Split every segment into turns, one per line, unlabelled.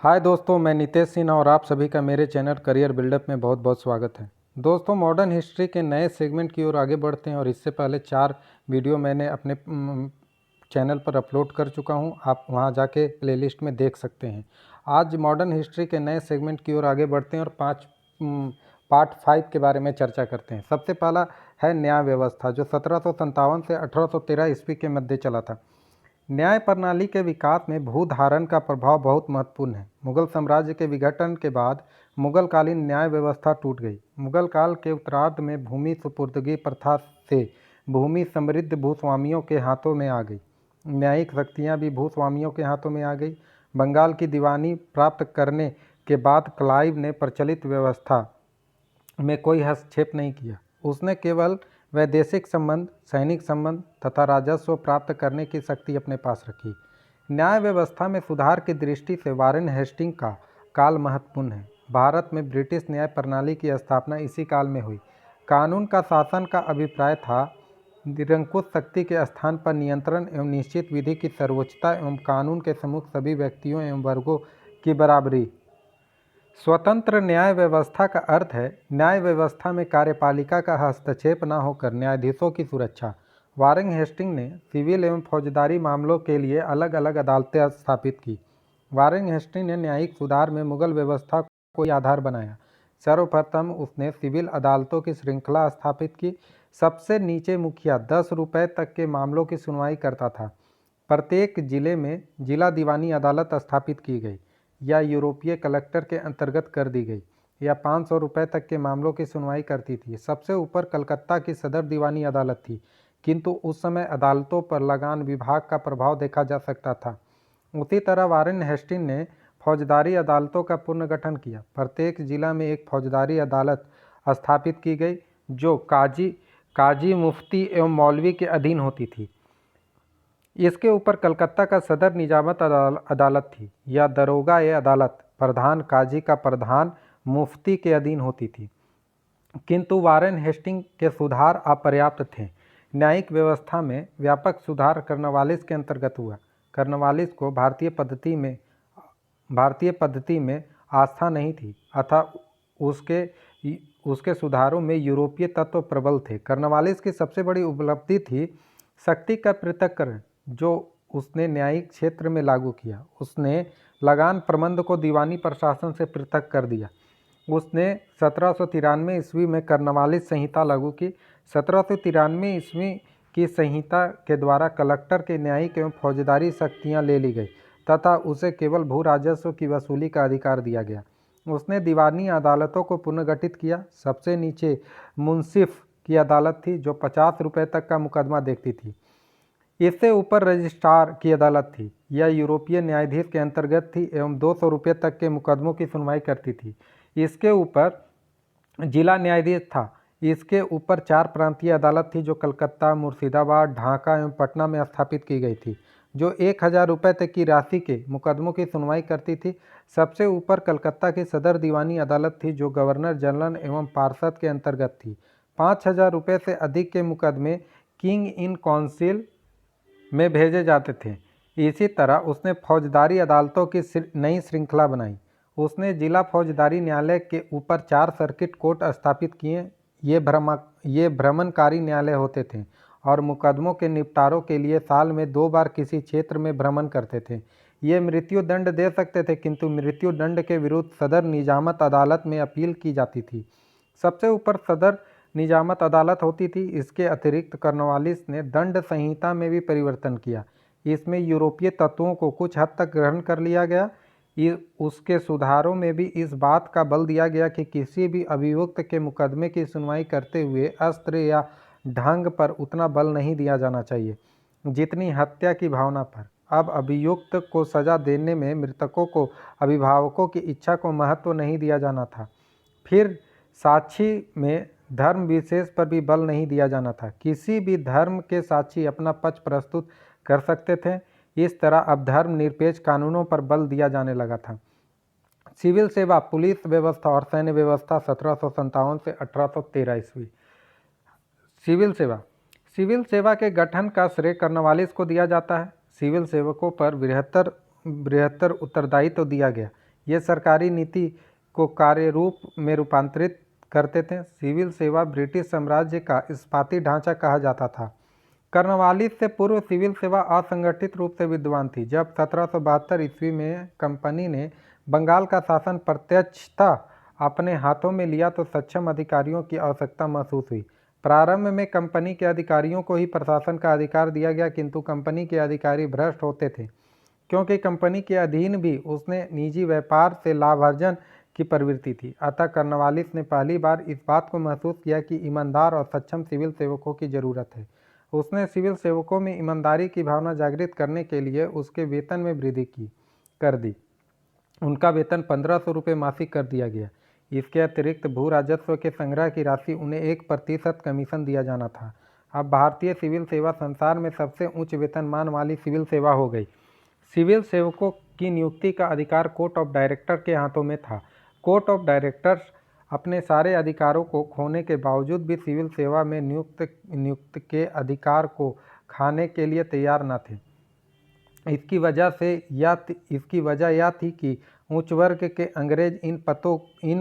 हाय दोस्तों, मैं नितेश सिन्हा और आप सभी का मेरे चैनल करियर बिल्डअप में बहुत बहुत स्वागत है। दोस्तों, मॉडर्न हिस्ट्री के नए सेगमेंट की ओर आगे बढ़ते हैं और इससे पहले 4 वीडियो मैंने अपने चैनल पर अपलोड कर चुका हूं। आप वहां जाके प्लेलिस्ट में देख सकते हैं। आज मॉडर्न हिस्ट्री के नए सेगमेंट की ओर आगे बढ़ते हैं और पार्ट 5 के बारे में चर्चा करते हैं। सबसे पहला है न्याय व्यवस्था, जो 1757 से 1813 ईस्वी के मध्य चला था। न्याय प्रणाली के विकास में भूधारण का प्रभाव बहुत महत्वपूर्ण है। मुगल साम्राज्य के विघटन के बाद मुगलकालीन न्याय व्यवस्था टूट गई। मुगल काल के उत्तरार्ध में भूमि सुपुर्दगी प्रथा से भूमि समृद्ध भूस्वामियों के हाथों में आ गई। न्यायिक शक्तियां भी भूस्वामियों के हाथों में आ गई। बंगाल की दीवानी प्राप्त करने के बाद क्लाइव ने प्रचलित व्यवस्था में कोई हस्तक्षेप नहीं किया। उसने केवल वैदेशिक संबंध, सैनिक संबंध तथा राजस्व प्राप्त करने की शक्ति अपने पास रखी। न्याय व्यवस्था में सुधार की दृष्टि से वारेन हेस्टिंग का काल महत्वपूर्ण है। भारत में ब्रिटिश न्याय प्रणाली की स्थापना इसी काल में हुई। कानून का शासन का अभिप्राय था निरंकुश शक्ति के स्थान पर नियंत्रण एवं निश्चित विधि की सर्वोच्चता एवं कानून के सम्मुख सभी व्यक्तियों एवं वर्गों की बराबरी। स्वतंत्र न्याय व्यवस्था का अर्थ है न्याय व्यवस्था में कार्यपालिका का हस्तक्षेप न होकर न्यायाधीशों की सुरक्षा। वारेन हेस्टिंग ने सिविल एवं फौजदारी मामलों के लिए अलग अलग अदालतें स्थापित की। वारेन हेस्टिंग ने न्यायिक सुधार में मुगल व्यवस्था को आधार बनाया। सर्वप्रथम उसने सिविल अदालतों की श्रृंखला स्थापित की। सबसे नीचे मुखिया 10 रुपये तक के मामलों की सुनवाई करता था। प्रत्येक जिले में जिला दीवानी अदालत स्थापित की गई या यूरोपीय कलेक्टर के अंतर्गत कर दी गई या 500 रुपये तक के मामलों की सुनवाई करती थी। सबसे ऊपर कलकत्ता की सदर दीवानी अदालत थी, किंतु उस समय अदालतों पर लगान विभाग का प्रभाव देखा जा सकता था। उसी तरह वारेन हेस्टिंग ने फौजदारी अदालतों का पुनर्गठन किया। प्रत्येक जिला में एक फौजदारी अदालत स्थापित की गई जो काजी, मुफ्ती एवं मौलवी के अधीन होती थी। इसके ऊपर कलकत्ता का सदर निजामत अदालत थी या दरोगा ये अदालत प्रधान काजी का प्रधान मुफ्ती के अधीन होती थी। किंतु वारेन हेस्टिंग के सुधार अपर्याप्त थे। न्यायिक व्यवस्था में व्यापक सुधार कर्नवालिस के अंतर्गत हुआ। कर्नवालिस को भारतीय पद्धति में आस्था नहीं थी अतः उसके सुधारों में यूरोपीय तत्व प्रबल थे। कर्नवालिस की सबसे बड़ी उपलब्धि थी शक्ति का पृथक्करण, जो उसने न्यायिक क्षेत्र में लागू किया। उसने लगान प्रबंध को दीवानी प्रशासन से पृथक कर दिया। उसने 1793 ईस्वी में कर्नवालिस संहिता लागू की। 1793 ईस्वी की संहिता के द्वारा कलेक्टर के न्यायिक एवं फौजदारी शक्तियां ले ली गई तथा उसे केवल भू राजस्व की वसूली का अधिकार दिया गया। उसने दीवानी अदालतों को पुनर्गठित किया। सबसे नीचे मुंसिफ की अदालत थी जो 50 रुपये तक का मुकदमा देखती थी। इससे ऊपर रजिस्ट्रार की अदालत थी, यह यूरोपीय न्यायाधीश के अंतर्गत थी एवं 200 रुपये तक के मुकदमों की सुनवाई करती थी। इसके ऊपर जिला न्यायाधीश था। इसके ऊपर 4 प्रांतीय अदालत थी जो कलकत्ता, मुर्शिदाबाद, ढाका एवं पटना में स्थापित की गई थी, जो 1000 रुपये तक की राशि के मुकदमों की सुनवाई करती थी। सबसे ऊपर कलकत्ता की सदर दीवानी अदालत थी जो गवर्नर जनरल एवं पार्षद के अंतर्गत थी। 5000 रुपये से अधिक के मुकदमे किंग इन काउंसिल में भेजे जाते थे। इसी तरह उसने फौजदारी अदालतों की नई श्रृंखला बनाई। उसने जिला फौजदारी न्यायालय के ऊपर 4 सर्किट कोर्ट स्थापित किए। ये भ्रमणकारी न्यायालय होते थे और मुकदमों के निपटारों के लिए साल में 2 बार किसी क्षेत्र में भ्रमण करते थे। ये मृत्यु दंड दे सकते थे, किंतु मृत्यु दंड के विरुद्ध सदर निजामत अदालत में अपील की जाती थी। सबसे ऊपर सदर निजामत अदालत होती थी। इसके अतिरिक्त कर्नवालिस ने दंड संहिता में भी परिवर्तन किया। इसमें यूरोपीय तत्वों को कुछ हद तक ग्रहण कर लिया गया। उसके सुधारों में भी इस बात का बल दिया गया कि किसी भी अभियुक्त के मुकदमे की सुनवाई करते हुए अस्त्र या ढंग पर उतना बल नहीं दिया जाना चाहिए जितनी हत्या की भावना पर। अब अभियुक्त को सजा देने में मृतकों को अभिभावकों की इच्छा को महत्व नहीं दिया जाना था। फिर साक्षी में धर्म विशेष पर भी बल नहीं दिया जाना था। किसी भी धर्म के साक्षी अपना पक्ष प्रस्तुत कर सकते थे। इस तरह अब धर्म निरपेक्ष कानूनों पर बल दिया जाने लगा था। सिविल सेवा, पुलिस व्यवस्था और सैन्य व्यवस्था 1757 से 1813 ईस्वी। सिविल सेवा के गठन का श्रेय कर्नवालिस को दिया जाता है। सिविल सेवकों पर बृहत्तर उत्तरदायित्व दिया गया। ये सरकारी नीति को कार्य रूप में रूपांतरित करते थे। सिविल सेवा ब्रिटिश साम्राज्य का इस्पाती ढांचा कहा जाता था। कर्नवालिस से पूर्व सिविल सेवा असंगठित रूप से विद्यमान थी। जब 1772 ईस्वी में कंपनी ने बंगाल का शासन प्रत्यक्षतः अपने हाथों में लिया तो सक्षम अधिकारियों की आवश्यकता महसूस हुई। प्रारंभ में कंपनी के अधिकारियों को ही प्रशासन का अधिकार दिया गया, किंतु कंपनी के अधिकारी भ्रष्ट होते थे, क्योंकि कंपनी के अधीन भी उसने निजी व्यापार से लाभार्जन की प्रवृत्ति थी। अतः कर्नवालिस ने पहली बार इस बात को महसूस किया कि ईमानदार और सक्षम सिविल सेवकों की जरूरत है। उसने सिविल सेवकों में ईमानदारी की भावना जागृत करने के लिए उसके वेतन में वृद्धि कर दी। उनका वेतन 1500 रुपये मासिक कर दिया गया। इसके अतिरिक्त भू राजस्व के संग्रह की राशि उन्हें 1% कमीशन दिया जाना था। अब भारतीय सिविल सेवा संसार में सबसे उच्च वेतनमान वाली सिविल सेवा हो गई। सिविल सेवकों की नियुक्ति का अधिकार कोर्ट ऑफ डायरेक्टर के हाथों में था। कोर्ट ऑफ डायरेक्टर्स अपने सारे अधिकारों को खोने के बावजूद भी सिविल सेवा में नियुक्त के अधिकार को खाने के लिए तैयार न थे। इसकी वजह यह थी कि उच्च वर्ग के अंग्रेज इन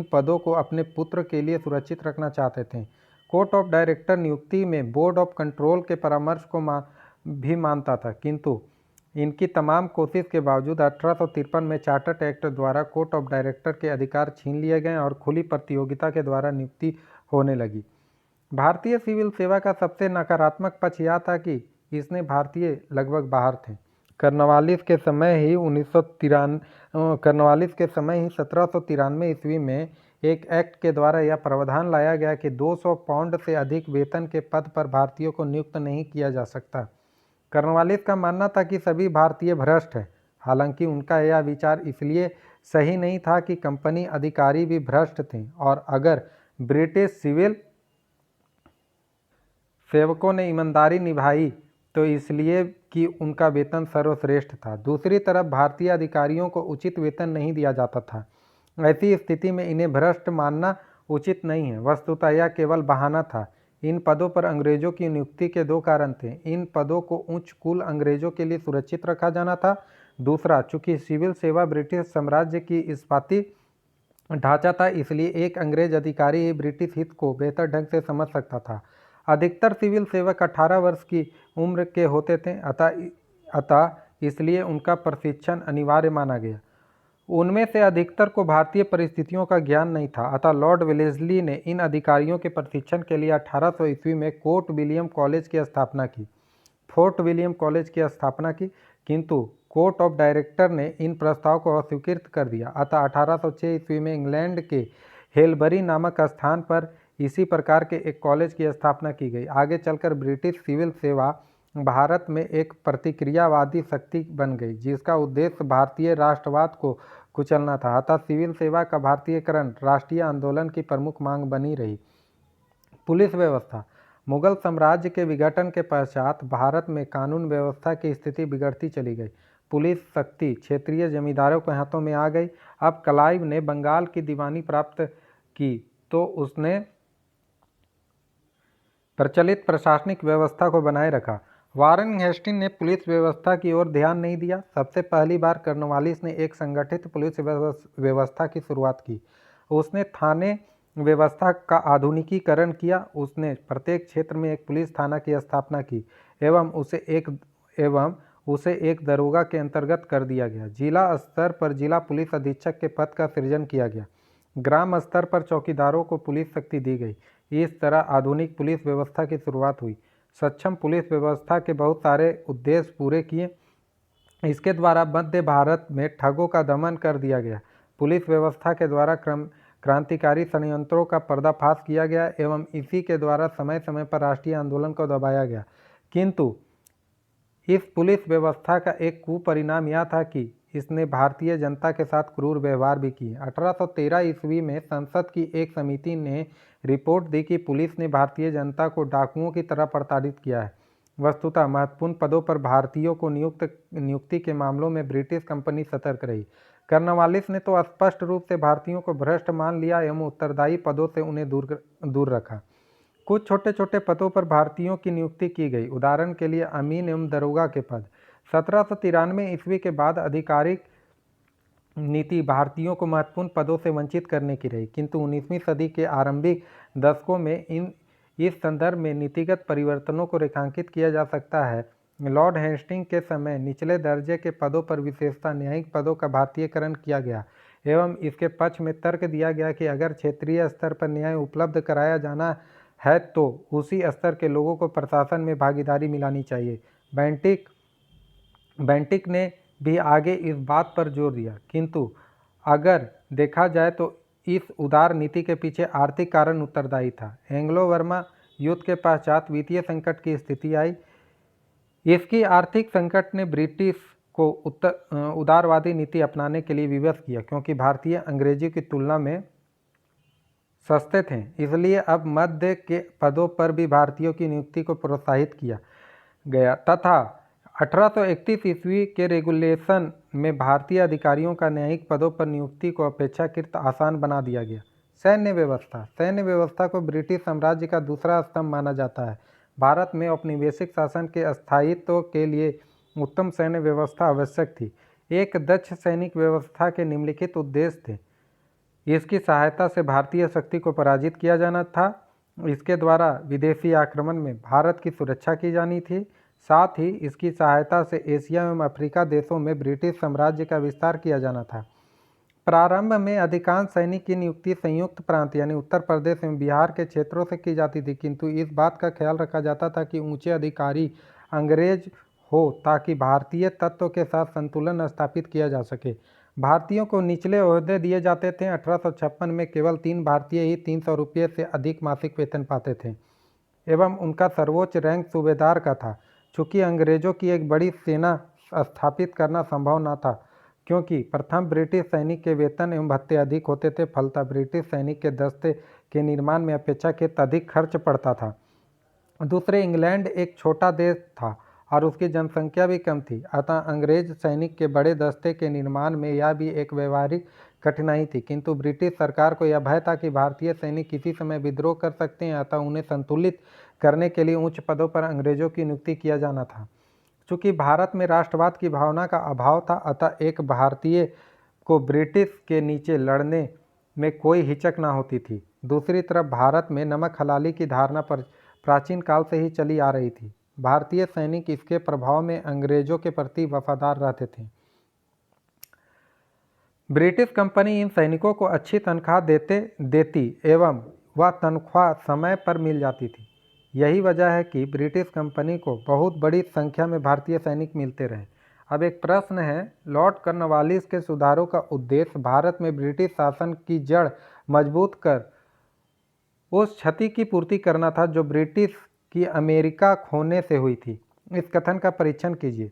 पदों को अपने पुत्र के लिए सुरक्षित रखना चाहते थे। कोर्ट ऑफ डायरेक्टर नियुक्ति में बोर्ड ऑफ कंट्रोल के परामर्श को भी मानता था, किंतु इनकी तमाम कोशिश के बावजूद 1853 में चार्टर्ड एक्ट द्वारा कोर्ट ऑफ डायरेक्टर के अधिकार छीन लिए गए और खुली प्रतियोगिता के द्वारा नियुक्ति होने लगी। भारतीय सिविल सेवा का सबसे नकारात्मक पक्ष यह था कि इसने भारतीय लगभग बाहर थे। कर्नवालिस के समय ही 1793 ईस्वी में एक एक्ट के द्वारा यह प्रावधान लाया गया कि 200 पाउंड से अधिक वेतन के पद पर भारतीयों को नियुक्त नहीं किया जा सकता। कर्नवालिस का मानना था कि सभी भारतीय भ्रष्ट हैं। हालांकि उनका यह विचार इसलिए सही नहीं था कि कंपनी अधिकारी भी भ्रष्ट थे, और अगर ब्रिटिश सिविल सेवकों ने ईमानदारी निभाई तो इसलिए कि उनका वेतन सर्वश्रेष्ठ था। दूसरी तरफ भारतीय अधिकारियों को उचित वेतन नहीं दिया जाता था। ऐसी स्थिति में इन्हें भ्रष्ट मानना उचित नहीं है। वस्तुतः यह केवल बहाना था। इन पदों पर अंग्रेजों की नियुक्ति के दो कारण थे। इन पदों को उच्च कुल अंग्रेजों के लिए सुरक्षित रखा जाना था। दूसरा, चूंकि सिविल सेवा ब्रिटिश साम्राज्य की इस्पाती ढांचा था, इसलिए एक अंग्रेज अधिकारी ही ब्रिटिश हित को बेहतर ढंग से समझ सकता था। अधिकतर सिविल सेवक 18 वर्ष की उम्र के होते थे, अतः इसलिए उनका प्रशिक्षण अनिवार्य माना गया। उनमें से अधिकतर को भारतीय परिस्थितियों का ज्ञान नहीं था, अतः लॉर्ड वेलेस्ली ने इन अधिकारियों के प्रशिक्षण के लिए 1800 ईस्वी में फोर्ट विलियम कॉलेज की स्थापना की, किंतु कोर्ट ऑफ डायरेक्टर ने इन प्रस्ताव को अस्वीकृत कर दिया। अतः 1806 ईस्वी में इंग्लैंड के हेलबरी नामक स्थान पर इसी प्रकार के एक कॉलेज की स्थापना की गई। आगे चलकर ब्रिटिश सिविल सेवा भारत में एक प्रतिक्रियावादी शक्ति बन गई, जिसका उद्देश्य भारतीय राष्ट्रवाद को कुचलना था। अतः सिविल सेवा का भारतीयकरण राष्ट्रीय आंदोलन की प्रमुख मांग बनी रही। पुलिस व्यवस्था। मुगल साम्राज्य के विघटन के पश्चात भारत में कानून व्यवस्था की स्थिति बिगड़ती चली गई। पुलिस शक्ति क्षेत्रीय जमींदारों के हाथों में आ गई। अब क्लाइव ने बंगाल की दीवानी प्राप्त की तो उसने प्रचलित प्रशासनिक व्यवस्था को बनाए रखा। वारेन हेस्टिंग्स ने पुलिस व्यवस्था की ओर ध्यान नहीं दिया। सबसे पहली बार कर्नवालिस ने एक संगठित पुलिस व्यवस्था की शुरुआत की। उसने थाने व्यवस्था का आधुनिकीकरण किया। उसने प्रत्येक क्षेत्र में एक पुलिस थाना की स्थापना की एवं उसे एक दरोगा के अंतर्गत कर दिया गया। जिला स्तर पर जिला पुलिस अधीक्षक के पद का सृजन किया गया। ग्राम स्तर पर चौकीदारों को पुलिस शक्ति दी गई। इस तरह आधुनिक पुलिस व्यवस्था की शुरुआत हुई। सक्षम पुलिस व्यवस्था के बहुत सारे उद्देश्य पूरे किए। इसके द्वारा मध्य भारत में ठगों का दमन कर दिया गया। पुलिस व्यवस्था के द्वारा क्रांतिकारी षड्यंत्रों का पर्दाफाश किया गया एवं इसी के द्वारा समय समय पर राष्ट्रीय आंदोलन को दबाया गया। किंतु इस पुलिस व्यवस्था का एक कुपरिणाम यह था कि इसने भारतीय जनता के साथ क्रूर व्यवहार भी किए। 1813 ईस्वी में संसद की एक समिति ने रिपोर्ट दी कि पुलिस ने भारतीय जनता को डाकुओं की तरह प्रताड़ित किया है। वस्तुतः महत्वपूर्ण पदों पर भारतीयों को नियुक्ति के मामलों में ब्रिटिश कंपनी सतर्क रही। कर्नवालिस ने तो स्पष्ट रूप से भारतीयों को भ्रष्ट मान लिया एवं उत्तरदायी पदों से उन्हें दूर रखा। कुछ छोटे छोटे पदों पर भारतीयों की नियुक्ति की गई। उदाहरण के लिए अमीन एवं दरोगा के पद। 1793 ईस्वी के बाद आधिकारिक नीति भारतीयों को महत्वपूर्ण पदों से वंचित करने की रही, किंतु 19वीं सदी के आरंभिक दशकों में इस संदर्भ में नीतिगत परिवर्तनों को रेखांकित किया जा सकता है। लॉर्ड हेस्टिंग्स के समय निचले दर्जे के पदों पर विशेषतः न्यायिक पदों का भारतीयकरण किया गया एवं इसके पक्ष में तर्क दिया गया कि अगर क्षेत्रीय स्तर पर न्याय उपलब्ध कराया जाना है तो उसी स्तर के लोगों को प्रशासन में भागीदारी मिलानी चाहिए। बेंटिक ने भी आगे इस बात पर जोर दिया, किंतु अगर देखा जाए तो इस उदार नीति के पीछे आर्थिक कारण उत्तरदायी था। एंग्लो बर्मा युद्ध के पश्चात वित्तीय संकट की स्थिति आई। इसकी आर्थिक संकट ने ब्रिटिश को उदारवादी नीति अपनाने के लिए विवश किया, क्योंकि भारतीय अंग्रेजी की तुलना में सस्ते थे, इसलिए अब मध्य के पदों पर भी भारतीयों की नियुक्ति को प्रोत्साहित किया गया तथा 1831 ईस्वी के रेगुलेशन में भारतीय अधिकारियों का न्यायिक पदों पर नियुक्ति को अपेक्षाकृत आसान बना दिया गया। सैन्य व्यवस्था को ब्रिटिश साम्राज्य का दूसरा स्तंभ माना जाता है। भारत में औपनिवेशिक शासन के स्थायित्व के लिए उत्तम सैन्य व्यवस्था आवश्यक थी। एक दक्ष सैनिक व्यवस्था के निम्नलिखित उद्देश्य थे। इसकी सहायता से भारतीय शक्ति को पराजित किया जाना था। इसके द्वारा विदेशी आक्रमण में भारत की सुरक्षा की जानी थी। साथ ही इसकी सहायता से एशिया एवं अफ्रीका देशों में ब्रिटिश साम्राज्य का विस्तार किया जाना था। प्रारंभ में अधिकांश सैनिक की नियुक्ति संयुक्त प्रांत यानी उत्तर प्रदेश एवं बिहार के क्षेत्रों से की जाती थी, किंतु इस बात का ख्याल रखा जाता था कि ऊंचे अधिकारी अंग्रेज हो ताकि भारतीय तत्व के साथ संतुलन स्थापित किया जा सके। भारतीयों को निचले ओहदे दिए जाते थे। 1856 में केवल 3 भारतीय ही 300 रुपये से अधिक मासिक वेतन पाते थे एवं उनका सर्वोच्च रैंक सूबेदार का था। चूँकि अंग्रेजों की एक बड़ी सेना स्थापित करना संभव न था, क्योंकि प्रथम ब्रिटिश सैनिक के वेतन एवं भत्ते अधिक होते थे, फलतः ब्रिटिश सैनिक के दस्ते के निर्माण में अपेक्षाकृत अधिक खर्च पड़ता था। दूसरे, इंग्लैंड एक छोटा देश था और उसकी जनसंख्या भी कम थी, अतः अंग्रेज सैनिक के बड़े दस्ते के निर्माण में यह भी एक व्यवहारिक कठिनाई थी। किंतु ब्रिटिश सरकार को यह भय था कि भारतीय सैनिक किसी समय विद्रोह कर सकते हैं, अतः उन्हें संतुलित करने के लिए उच्च पदों पर अंग्रेजों की नियुक्ति किया जाना था। चूँकि भारत में राष्ट्रवाद की भावना का अभाव था, अतः एक भारतीय को ब्रिटिश के नीचे लड़ने में कोई हिचक न होती थी। दूसरी तरफ भारत में नमक हलाली की धारणा पर प्राचीन काल से ही चली आ रही थी। भारतीय सैनिक इसके प्रभाव में अंग्रेजों के प्रति वफादार रहते थे। ब्रिटिश कंपनी इन सैनिकों को अच्छी तनख्वाह देती एवं वह तनख्वाह समय पर मिल जाती थी। यही वजह है कि ब्रिटिश कंपनी को बहुत बड़ी संख्या में भारतीय सैनिक मिलते रहे। अब एक प्रश्न है, लॉर्ड कॉर्नवालिस के सुधारों का उद्देश्य भारत में ब्रिटिश शासन की जड़ मजबूत कर उस क्षति की पूर्ति करना था जो ब्रिटिश की अमेरिका खोने से हुई थी। इस कथन का परीक्षण कीजिए।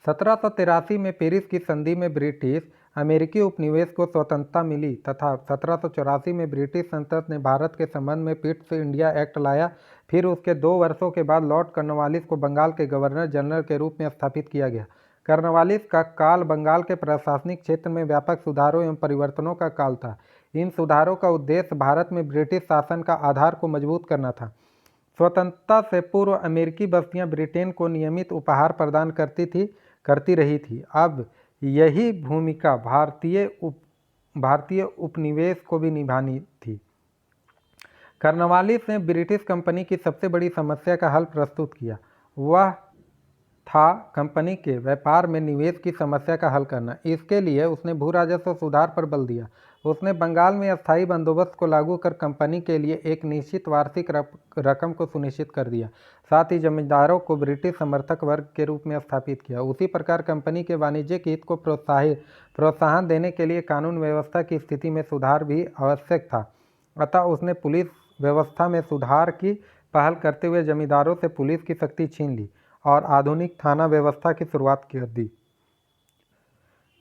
1783 में पेरिस की संधि में ब्रिटिश अमेरिकी उपनिवेश को स्वतंत्रता मिली तथा 1784 में ब्रिटिश संसद ने भारत के संबंध में पिट्स इंडिया एक्ट लाया। फिर उसके 2 वर्षों के बाद लॉर्ड कॉर्नवालिस को बंगाल के गवर्नर जनरल के रूप में स्थापित किया गया। कॉर्नवालिस का काल बंगाल के प्रशासनिक क्षेत्र में व्यापक सुधारों एवं परिवर्तनों का काल था। इन सुधारों का उद्देश्य भारत में ब्रिटिश शासन का आधार को मजबूत करना था। स्वतंत्रता से पूर्व अमेरिकी बस्तियां ब्रिटेन को नियमित उपहार प्रदान करती रही थी। अब यही भूमिका भारतीय उपनिवेश को भी निभानी थी। कॉर्नवालिस ने ब्रिटिश कंपनी की सबसे बड़ी समस्या का हल प्रस्तुत किया। वह था कंपनी के व्यापार में निवेश की समस्या का हल करना। इसके लिए उसने भू राजस्व सुधार पर बल दिया। उसने बंगाल में अस्थायी बंदोबस्त को लागू कर कंपनी के लिए एक निश्चित वार्षिक रकम को सुनिश्चित कर दिया। साथ ही जमींदारों को ब्रिटिश समर्थक वर्ग के रूप में स्थापित किया। उसी प्रकार कंपनी के वाणिज्यिक हित को प्रोत्साहन देने के लिए कानून व्यवस्था की स्थिति में सुधार भी आवश्यक था। अतः उसने पुलिस व्यवस्था में सुधार की पहल करते हुए जमींदारों से पुलिस की शक्ति छीन ली और आधुनिक थाना व्यवस्था की शुरुआत कर दी।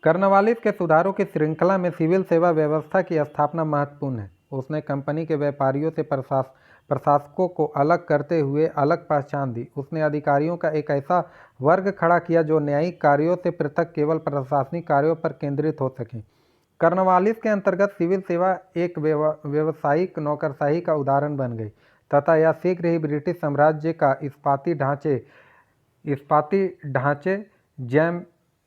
कॉर्नवालिस के सुधारों की श्रृंखला में सिविल सेवा व्यवस्था की स्थापना महत्वपूर्ण है। उसने कंपनी के व्यापारियों से प्रशासकों को अलग करते हुए अलग पहचान दी। उसने अधिकारियों का एक ऐसा वर्ग खड़ा किया जो न्यायिक कार्यों से पृथक केवल प्रशासनिक कार्यों पर केंद्रित हो सके। कॉर्नवालिस के अंतर्गत सिविल सेवा एक व्यावसायिक नौकरशाही का उदाहरण बन गई तथा यह शीघ्र ही ब्रिटिश साम्राज्य का इस्पाती ढांचे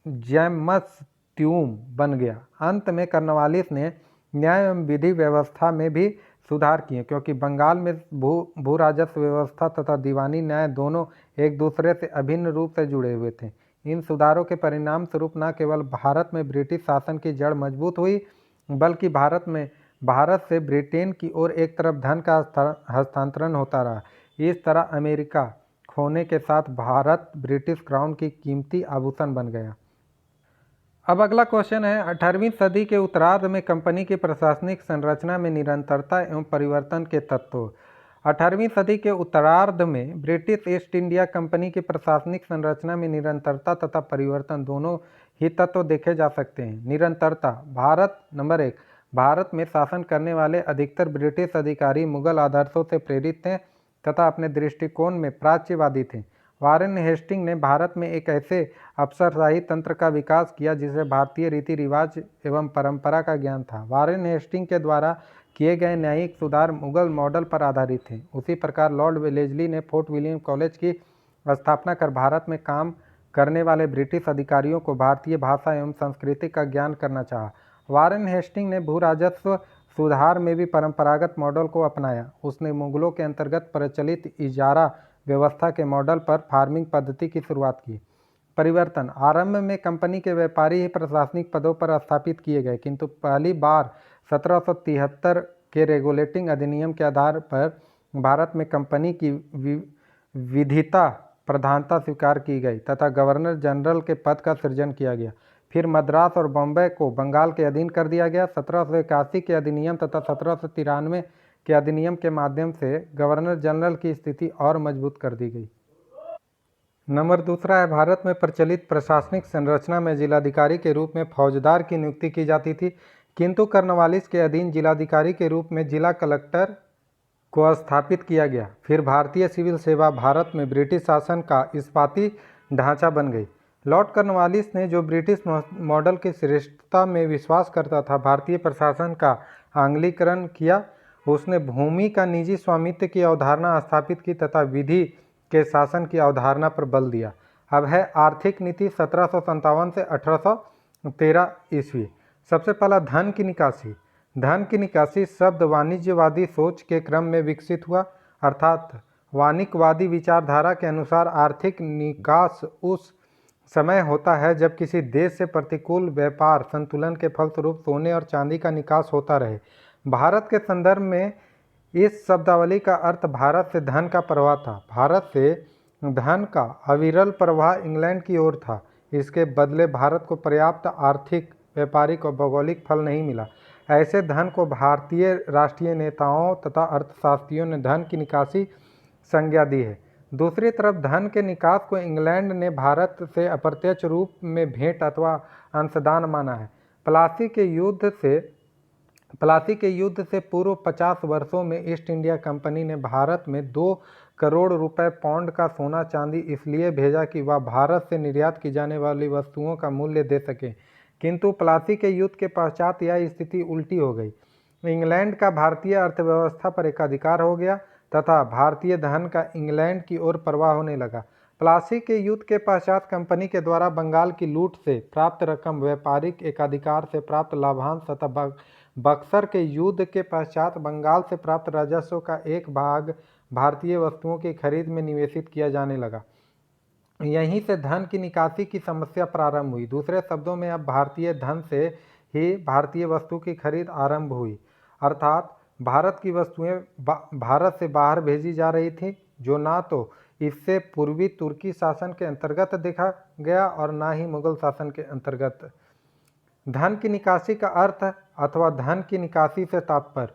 जेम्स कंसोर्टियम बन गया। अंत में कॉर्नवालिस ने न्याय एवं विधि व्यवस्था में भी सुधार किए, क्योंकि बंगाल में भू राजस्व व्यवस्था तथा दीवानी न्याय दोनों एक दूसरे से अभिन्न रूप से जुड़े हुए थे। इन सुधारों के परिणाम स्वरूप न केवल भारत में ब्रिटिश शासन की जड़ मजबूत हुई, बल्कि भारत से ब्रिटेन की ओर एक तरफ धन का हस्तांतरण होता रहा। इस तरह अमेरिका खोने के साथ भारत ब्रिटिश क्राउन की कीमती आभूषण बन गया। अब अगला क्वेश्चन है, 18वीं सदी के उत्तरार्ध में कंपनी की प्रशासनिक संरचना में निरंतरता एवं परिवर्तन के तत्व। 18वीं सदी के उत्तरार्ध में ब्रिटिश ईस्ट इंडिया कंपनी की प्रशासनिक संरचना में निरंतरता तथा परिवर्तन दोनों ही तत्व देखे जा सकते हैं। निरंतरता। नंबर 1, भारत में शासन करने वाले अधिकतर ब्रिटिश अधिकारी मुगल आदर्शों से प्रेरित थे तथा अपने दृष्टिकोण में प्राच्यवादी थे। वारेन हेस्टिंग ने भारत में एक ऐसे अफसरशाही तंत्र का विकास किया जिसे भारतीय रीति रिवाज एवं परंपरा का ज्ञान था। वारेन हेस्टिंग के द्वारा किए गए न्यायिक सुधार मुगल मॉडल पर आधारित थे। उसी प्रकार लॉर्ड वेलेस्ली ने फोर्ट विलियम कॉलेज की स्थापना कर भारत में काम करने वाले ब्रिटिश अधिकारियों को भारतीय भाषा एवं संस्कृति का ज्ञान करना चाहा। वारेन हेस्टिंग ने भू राजस्व सुधार में भी परंपरागत मॉडल को अपनाया। उसने मुगलों के अंतर्गत प्रचलित इजारा व्यवस्था के मॉडल पर फार्मिंग पद्धति की शुरुआत की। परिवर्तन। आरंभ में कंपनी के व्यापारी ही प्रशासनिक पदों पर स्थापित किए गए, किंतु पहली बार 1773 के रेगुलेटिंग अधिनियम के आधार पर भारत में कंपनी की विधिता प्रधानता स्वीकार की गई तथा गवर्नर जनरल के पद का सृजन किया गया। फिर मद्रास और बॉम्बे को बंगाल के अधीन कर दिया गया। 1781 के अधिनियम तथा 1793 के अधिनियम के माध्यम से गवर्नर जनरल की स्थिति और मजबूत कर दी गई। नंबर 2 है, भारत में प्रचलित प्रशासनिक संरचना में जिलाधिकारी के रूप में फौजदार की नियुक्ति की जाती थी, किंतु कॉर्नवालिस के अधीन जिलाधिकारी के रूप में जिला कलेक्टर को स्थापित किया गया। फिर भारतीय सिविल सेवा भारत में ब्रिटिश शासन का इस्पाती ढांचा बन गई। लॉर्ड कॉर्नवालिस ने जो ब्रिटिश मॉडल की श्रेष्ठता में विश्वास करता था, भारतीय प्रशासन का आंग्लीकरण किया। उसने भूमि का निजी स्वामित्व की अवधारणा स्थापित की तथा विधि के शासन की अवधारणा पर बल दिया। अब है आर्थिक नीति 1757 से 1813 ईस्वी। सबसे पहला धन की निकासी। धन की निकासी शब्द वाणिज्यवादी सोच के क्रम में विकसित हुआ, अर्थात वाणिज्यवादी विचारधारा के अनुसार आर्थिक निकास उस समय होता है जब किसी देश से प्रतिकूल व्यापार संतुलन के फलस्वरूप सोने और चांदी का निकास होता रहे। भारत के संदर्भ में इस शब्दावली का अर्थ भारत से धन का प्रवाह था। भारत से धन का अविरल प्रवाह इंग्लैंड की ओर था। इसके बदले भारत को पर्याप्त आर्थिक, व्यापारिक और भौगोलिक फल नहीं मिला। ऐसे धन को भारतीय राष्ट्रीय नेताओं तथा अर्थशास्त्रियों ने धन की निकासी संज्ञा दी है। दूसरी तरफ धन के निकास को इंग्लैंड ने भारत से अप्रत्यक्ष रूप में भेंट अथवा अंशदान माना है। प्लासी के युद्ध से पूर्व 50 वर्षों में ईस्ट इंडिया कंपनी ने भारत में 2 करोड़ रुपए पाउंड का सोना चांदी इसलिए भेजा कि वह भारत से निर्यात की जाने वाली वस्तुओं का मूल्य दे सके, किंतु प्लासी के युद्ध के पश्चात यह स्थिति उल्टी हो गई। इंग्लैंड का भारतीय अर्थव्यवस्था पर एकाधिकार हो गया तथा भारतीय धन का इंग्लैंड की ओर प्रवाह होने लगा। प्लासी के युद्ध के पश्चात कंपनी के द्वारा बंगाल की लूट से प्राप्त रकम, व्यापारिक एकाधिकार से प्राप्त लाभांश तथा बक्सर के युद्ध के पश्चात बंगाल से प्राप्त राजस्व का एक भाग भारतीय वस्तुओं की खरीद में निवेशित किया जाने लगा। यहीं से धन की निकासी की समस्या प्रारंभ हुई। दूसरे शब्दों में अब भारतीय धन से ही भारतीय वस्तु की खरीद आरंभ हुई, अर्थात भारत की वस्तुएं भारत से बाहर भेजी जा रही थी, जो ना तो इससे पूर्वी तुर्की शासन के अंतर्गत देखा गया और ना ही मुगल शासन के अंतर्गत। धन की निकासी का अर्थ अथवा धन की निकासी से तात्पर्य।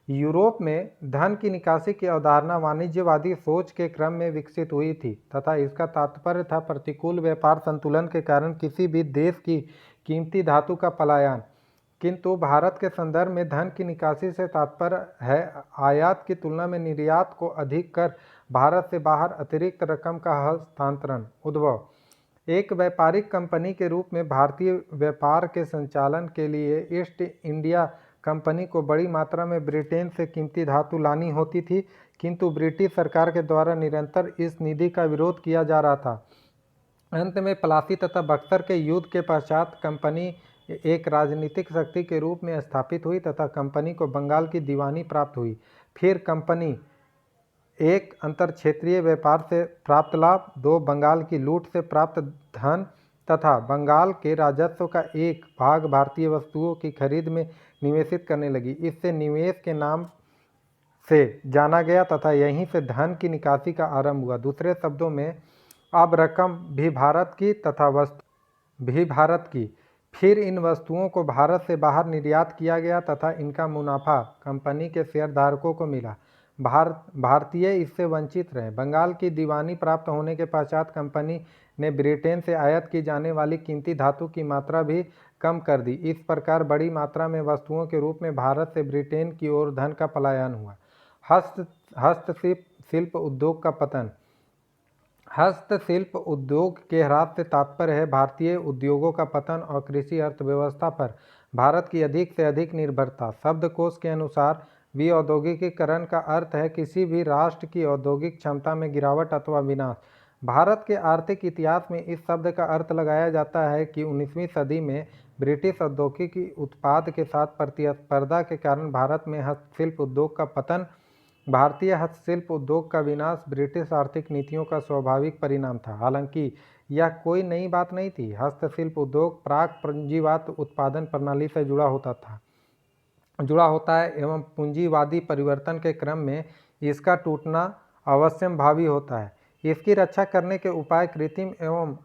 यूरोप में धन की निकासी की अवधारणा वाणिज्यवादी सोच के क्रम में विकसित हुई थी तथा इसका तात्पर्य था प्रतिकूल व्यापार संतुलन के कारण किसी भी देश की कीमती धातु का पलायन। किंतु भारत के संदर्भ में धन की निकासी से तात्पर्य है आयात की तुलना में निर्यात को अधिक कर भारत से बाहर अतिरिक्त रकम का हस्तांतरण। उद्भव। एक व्यापारिक कंपनी के रूप में भारतीय व्यापार के संचालन के लिए ईस्ट इंडिया कंपनी को बड़ी मात्रा में ब्रिटेन से कीमती धातु लानी होती थी, किंतु ब्रिटिश सरकार के द्वारा निरंतर इस निधि का विरोध किया जा रहा था। अंत में प्लासी तथा बक्सर के युद्ध के पश्चात कंपनी एक राजनीतिक शक्ति के रूप में स्थापित हुई तथा कंपनी को बंगाल की दीवानी प्राप्त हुई। फिर कंपनी एक, अंतर क्षेत्रीय व्यापार से प्राप्त लाभ, दो, बंगाल की लूट से प्राप्त धन तथा बंगाल के राजस्व का एक भाग भारतीय वस्तुओं की खरीद में निवेशित करने लगी। इससे निवेश के नाम से जाना गया तथा यहीं से धन की निकासी का आरंभ हुआ। दूसरे शब्दों में अब रकम भी भारत की तथा वस्तु भी भारत की। फिर इन वस्तुओं को भारत से बाहर निर्यात किया गया तथा इनका मुनाफा कंपनी के शेयरधारकों को मिला। भारतीय इससे वंचित रहे। बंगाल की दीवानी प्राप्त होने के पश्चात कंपनी ने ब्रिटेन से आयात की जाने वाली कीमती धातु की मात्रा भी कम कर दी। इस प्रकार बड़ी मात्रा में वस्तुओं के रूप में भारत से ब्रिटेन की ओर धन का पलायन हुआ। हस्तशिल्प उद्योग का पतन। हस्तशिल्प उद्योग के ह्रास से तात्पर्य है भारतीय उद्योगों का पतन और कृषि अर्थव्यवस्था पर भारत की अधिक से अधिक निर्भरता। शब्दकोश के अनुसार विऔद्योगिकीकरण का अर्थ है किसी भी राष्ट्र की औद्योगिक क्षमता में गिरावट अथवा विनाश। भारत के आर्थिक इतिहास में इस शब्द का अर्थ लगाया जाता है कि 19वीं सदी में ब्रिटिश औद्योगिकी उत्पाद के साथ प्रतिस्पर्धा के कारण भारत में हस्तशिल्प उद्योग का पतन, भारतीय हस्तशिल्प उद्योग का विनाश ब्रिटिश आर्थिक नीतियों का स्वाभाविक परिणाम था। हालांकि यह कोई नई बात नहीं थी। हस्तशिल्प उद्योग प्राक पूंजीवाद उत्पादन प्रणाली से जुड़ा होता है एवं पूंजीवादी परिवर्तन के क्रम में इसका टूटना अवश्यम्भावी होता है। इसकी रक्षा करने के उपाय कृत्रिम एवं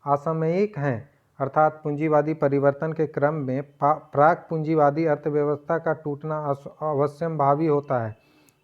असामयिक हैं, अर्थात पूंजीवादी परिवर्तन के क्रम में प्राक पूंजीवादी अर्थव्यवस्था का टूटना अवश्यम्भावी होता है।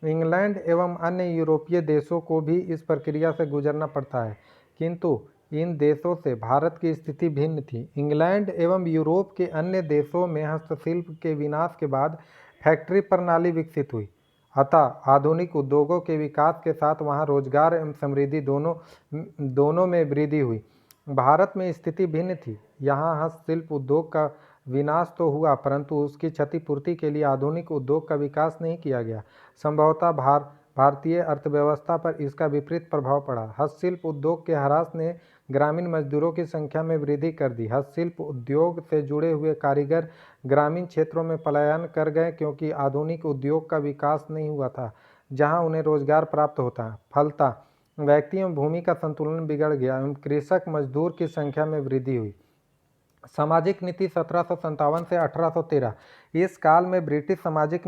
इंग्लैंड एवं अन्य यूरोपीय देशों को भी इस प्रक्रिया से गुजरना पड़ता है, किंतु इन देशों से भारत की स्थिति भिन्न थी। इंग्लैंड एवं यूरोप के अन्य देशों में हस्तशिल्प के विनाश के बाद फैक्ट्री प्रणाली विकसित हुई, अतः आधुनिक उद्योगों के विकास के साथ वहां रोजगार एवं समृद्धि दोनों में वृद्धि हुई। भारत में स्थिति भिन्न थी। यहाँ हस्तशिल्प उद्योग का विनाश तो हुआ परंतु उसकी क्षतिपूर्ति के लिए आधुनिक उद्योग का विकास नहीं किया गया। संभवतः भारतीय अर्थव्यवस्था पर इसका विपरीत प्रभाव पड़ा। हस्तशिल्प उद्योग के ह्रास ने ग्रामीण मजदूरों की संख्या में वृद्धि कर दी। हस्तशिल्प उद्योग से जुड़े हुए कारीगर ग्रामीण क्षेत्रों में पलायन कर गए क्योंकि आधुनिक उद्योग का विकास नहीं हुआ था जहां उन्हें रोजगार प्राप्त होता। फलतः व्यक्ति एवं भूमि का संतुलन बिगड़ गया एवं कृषक मजदूर की संख्या में वृद्धि हुई। सामाजिक नीति 1757 से 1813। इस काल में ब्रिटिश सामाजिक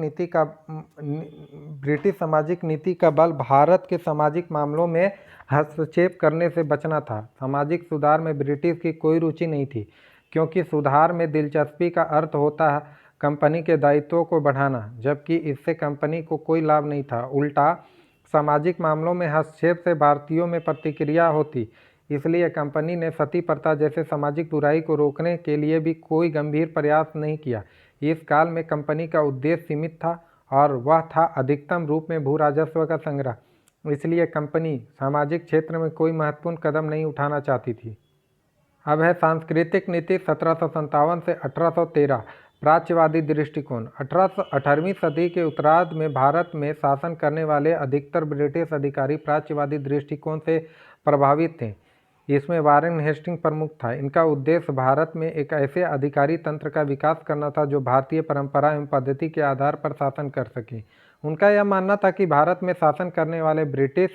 नीति का बल भारत के सामाजिक मामलों में हस्तक्षेप करने से बचना था। सामाजिक सुधार में ब्रिटिश की कोई रुचि नहीं थी क्योंकि सुधार में दिलचस्पी का अर्थ होता है कंपनी के दायित्वों को बढ़ाना, जबकि इससे कंपनी को कोई लाभ नहीं था। उल्टा सामाजिक मामलों में हस्तक्षेप से भारतीयों में प्रतिक्रिया होती। इसलिए कंपनी ने सती प्रथा जैसे सामाजिक बुराई को रोकने के लिए भी कोई गंभीर प्रयास नहीं किया। इस काल में कंपनी का उद्देश्य सीमित था और वह था अधिकतम रूप में भू राजस्व का संग्रह। इसलिए कंपनी सामाजिक क्षेत्र में कोई महत्वपूर्ण कदम नहीं उठाना चाहती थी। अब है सांस्कृतिक नीति 1757 से 1813। प्राच्यवादी दृष्टिकोण। 18वीं सदी के उत्तरार्ध में भारत में शासन करने वाले अधिकतर ब्रिटिश अधिकारी प्राच्यवादी दृष्टिकोण से प्रभावित थे। इसमें वारेन हेस्टिंग प्रमुख था। इनका उद्देश्य भारत में एक ऐसे अधिकारी तंत्र का विकास करना था जो भारतीय परंपरा एवं पद्धति के आधार पर शासन कर सके। उनका यह मानना था कि भारत में शासन करने वाले ब्रिटिश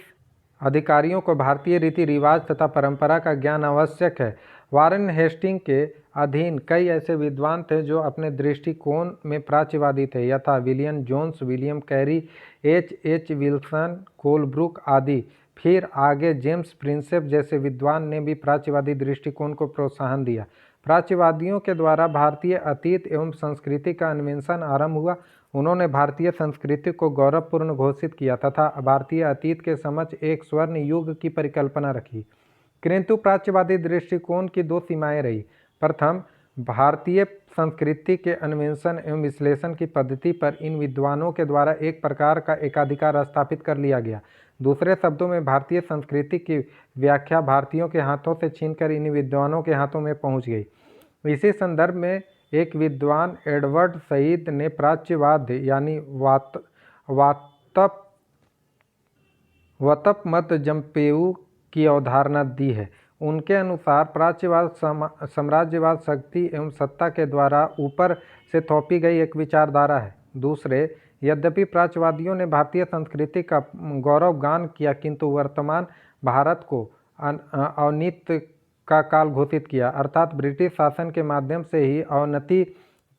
अधिकारियों को भारतीय रीति रिवाज तथा परंपरा का ज्ञान आवश्यक है। वारेन हेस्टिंग के अधीन कई ऐसे विद्वान थे जो अपने दृष्टिकोण में प्राच्यवादी थे, यथा William Jones, William Carey, H. Wilson, Colebrooke आदि। फिर आगे जेम्स प्रिंसेप जैसे विद्वान ने भी प्राच्यवादी दृष्टिकोण को प्रोत्साहन दिया। प्राच्यवादियों के द्वारा भारतीय अतीत एवं संस्कृति का अन्वेषण आरंभ हुआ। उन्होंने भारतीय संस्कृति को गौरवपूर्ण घोषित किया तथा भारतीय अतीत के समक्ष एक स्वर्ण युग की परिकल्पना रखी। किंतु प्राच्यवादी दृष्टिकोण की दो सीमाएं रही। प्रथम, भारतीय संस्कृति के अन्वेषण एवं विश्लेषण की पद्धति पर इन विद्वानों के द्वारा एक प्रकार का एकाधिकार स्थापित कर लिया गया। दूसरे शब्दों में भारतीय संस्कृति की व्याख्या भारतीयों के हाथों से छीनकर इन विद्वानों के हाथों में पहुंच गई। इसी संदर्भ में एक विद्वान एडवर्ड सईद ने प्राच्यवाद यानी वातप मत जम्पेयू की अवधारणा दी है। उनके अनुसार प्राच्यवाद साम्राज्यवाद शक्ति एवं सत्ता के द्वारा ऊपर से थोपी गई एक विचारधारा है। दूसरे, यद्यपि प्राच्यवादियों ने भारतीय संस्कृति का गौरवगान किया, किंतु वर्तमान भारत को अवनीति का काल घोषित किया, अर्थात ब्रिटिश शासन के माध्यम से ही अवनति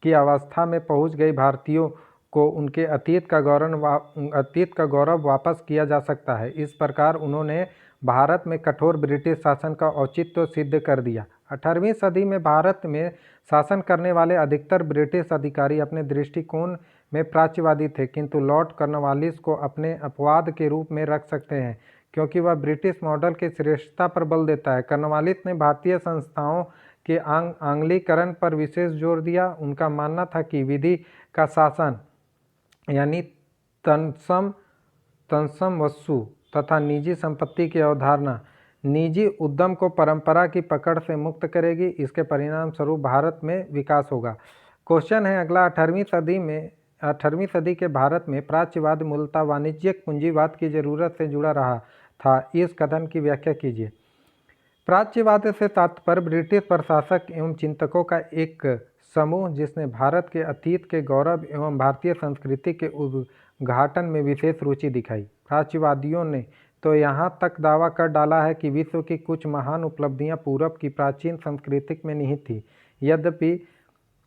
की अवस्था में पहुंच गई भारतीयों को उनके अतीत का गौरव वापस किया जा सकता है। इस प्रकार उन्होंने भारत में कठोर ब्रिटिश शासन का औचित्य सिद्ध कर दिया। 18वीं सदी में भारत में शासन करने वाले अधिकतर ब्रिटिश अधिकारी अपने दृष्टिकोण में प्राच्यवादी थे, किंतु लॉर्ड कॉर्नवालिस को अपने अपवाद के रूप में रख सकते हैं, क्योंकि वह ब्रिटिश मॉडल की श्रेष्ठता पर बल देता है। कॉर्नवालिस ने भारतीय संस्थाओं के आंग्लीकरण पर विशेष जोर दिया। उनका मानना था कि विधि का शासन यानी तत्सम वस्तु तथा निजी संपत्ति की अवधारणा निजी उद्यम को परंपरा की पकड़ से मुक्त करेगी। इसके परिणाम स्वरूप भारत में विकास होगा। क्वेश्चन है अगला, 18वीं सदी के भारत में प्राच्यवाद मूलतः वाणिज्यिक पूंजीवाद की जरूरत से जुड़ा रहा था। इस कथन की व्याख्या कीजिए। प्राच्यवाद से तात्पर्य ब्रिटिश प्रशासक एवं चिंतकों का एक समूह जिसने भारत के अतीत के गौरव एवं भारतीय संस्कृति के उद्घाटन में विशेष रुचि दिखाई। प्राच्यवादियों ने तो यहाँ तक दावा कर डाला है कि विश्व की कुछ महान उपलब्धियाँ पूर्व की प्राचीन संस्कृति में निहित थी। यद्यपि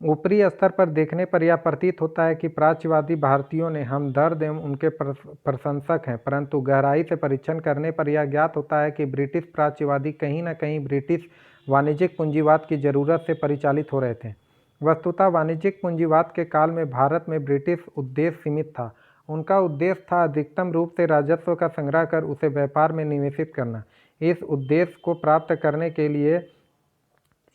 ऊपरी स्तर पर देखने पर यह प्रतीत होता है कि प्राच्यवादी भारतीयों ने हमदर्द एवं उनके प्रशंसक हैं, परंतु गहराई से परीक्षण करने पर यह ज्ञात होता है कि ब्रिटिश प्राच्यवादी कहीं न कहीं ब्रिटिश वाणिज्यिक पूंजीवाद की जरूरत से परिचालित हो रहे थे। वस्तुतः वाणिज्यिक पूंजीवाद के काल में भारत में ब्रिटिश उद्देश्य सीमित था। उनका उद्देश्य था अधिकतम रूप से राजस्व का संग्रह कर उसे व्यापार में निवेशित करना। इस उद्देश्य को प्राप्त करने के लिए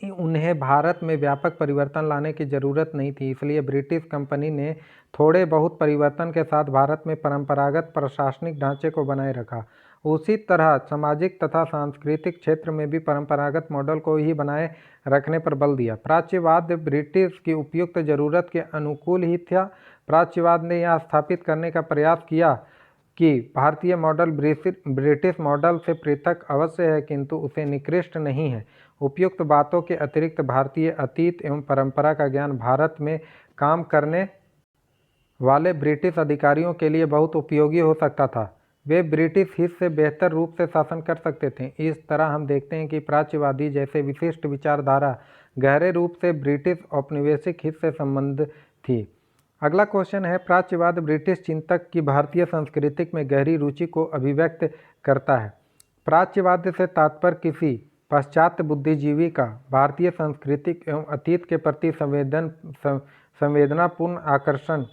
उन्हें भारत में व्यापक परिवर्तन लाने की जरूरत नहीं थी, इसलिए ब्रिटिश कंपनी ने थोड़े बहुत परिवर्तन के साथ भारत में परंपरागत प्रशासनिक ढांचे को बनाए रखा। उसी तरह सामाजिक तथा सांस्कृतिक क्षेत्र में भी परंपरागत मॉडल को ही बनाए रखने पर बल दिया। प्राच्यवाद ब्रिटिश की उपयुक्त जरूरत के अनुकूल ही था। प्राच्यवाद ने यह स्थापित करने का प्रयास किया कि भारतीय मॉडल ब्रिटिश मॉडल से पृथक अवश्य है, किंतु उसे निकृष्ट नहीं है। उपयुक्त बातों के अतिरिक्त भारतीय अतीत एवं परंपरा का ज्ञान भारत में काम करने वाले ब्रिटिश अधिकारियों के लिए बहुत उपयोगी हो सकता था। वे ब्रिटिश हित से बेहतर रूप से शासन कर सकते थे। इस तरह हम देखते हैं कि प्राच्यवादी जैसे विशिष्ट विचारधारा गहरे रूप से ब्रिटिश औपनिवेशिक हित से संबंध थी। अगला क्वेश्चन है, प्राच्यवाद ब्रिटिश चिंतक की भारतीय संस्कृति में गहरी रुचि को अभिव्यक्त करता है। प्राच्यवाद से तात्पर्य किसी पाश्चात्य बुद्धिजीवी का भारतीय संस्कृति एवं अतीत के प्रति संवेदनापूर्ण आकर्षण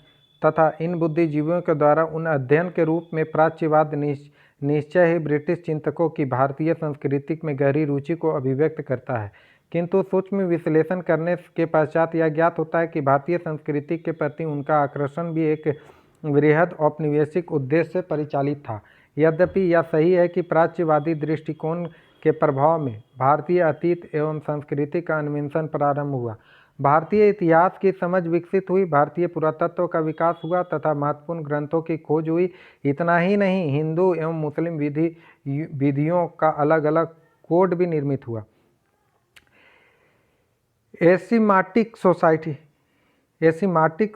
तथा इन बुद्धिजीवियों के द्वारा उन अध्ययन के रूप में प्राच्यवाद निश्चय ही ब्रिटिश चिंतकों की भारतीय संस्कृति में गहरी रुचि को अभिव्यक्त करता है, किंतु सूक्ष्म विश्लेषण करने के पश्चात यह ज्ञात होता है कि भारतीय संस्कृति के प्रति उनका आकर्षण भी एक वृहद औपनिवेशिक उद्देश्य से परिचालित था। यद्यपि यह सही है कि प्राच्यवादी दृष्टिकोण के प्रभाव में भारतीय अतीत एवं संस्कृति का अन्वेषण प्रारंभ हुआ, भारतीय इतिहास की समझ विकसित हुई, भारतीय पुरातत्व का विकास हुआ तथा महत्वपूर्ण ग्रंथों की खोज हुई। इतना ही नहीं, हिंदू एवं मुस्लिम विधियों का अलग अलग कोड भी निर्मित हुआ। एसिमाटिक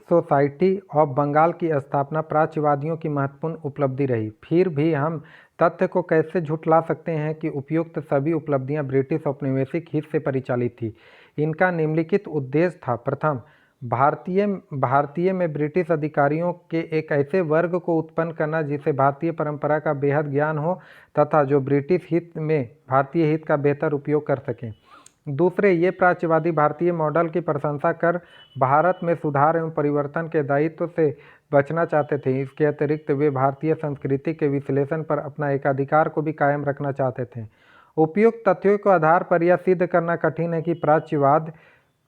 सोसाइटी ऑफ बंगाल की स्थापना प्राच्यवादियों की महत्वपूर्ण उपलब्धि रही। फिर भी हम तथ्य को कैसे झुठला सकते हैं कि उपयुक्त सभी उपलब्धियां ब्रिटिश औपनिवेशिक हित से परिचालित थी। इनका निम्नलिखित उद्देश्य था। प्रथम, भारतीय में ब्रिटिश अधिकारियों के एक ऐसे वर्ग को उत्पन्न करना जिसे भारतीय परंपरा का बेहद ज्ञान हो तथा जो ब्रिटिश हित में भारतीय हित का बेहतर उपयोग कर सकें। दूसरे, ये प्राच्यवादी भारतीय मॉडल की प्रशंसा कर भारत में सुधार एवं परिवर्तन के दायित्व से बचना चाहते थे। इसके अतिरिक्त वे भारतीय संस्कृति के विश्लेषण पर अपना एकाधिकार को भी कायम रखना चाहते थे। उपयुक्त तथ्यों के आधार पर यह सिद्ध करना कठिन है कि प्राच्यवाद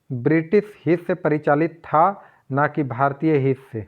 ब्रिटिश हित से परिचालित था, न कि भारतीय हित से।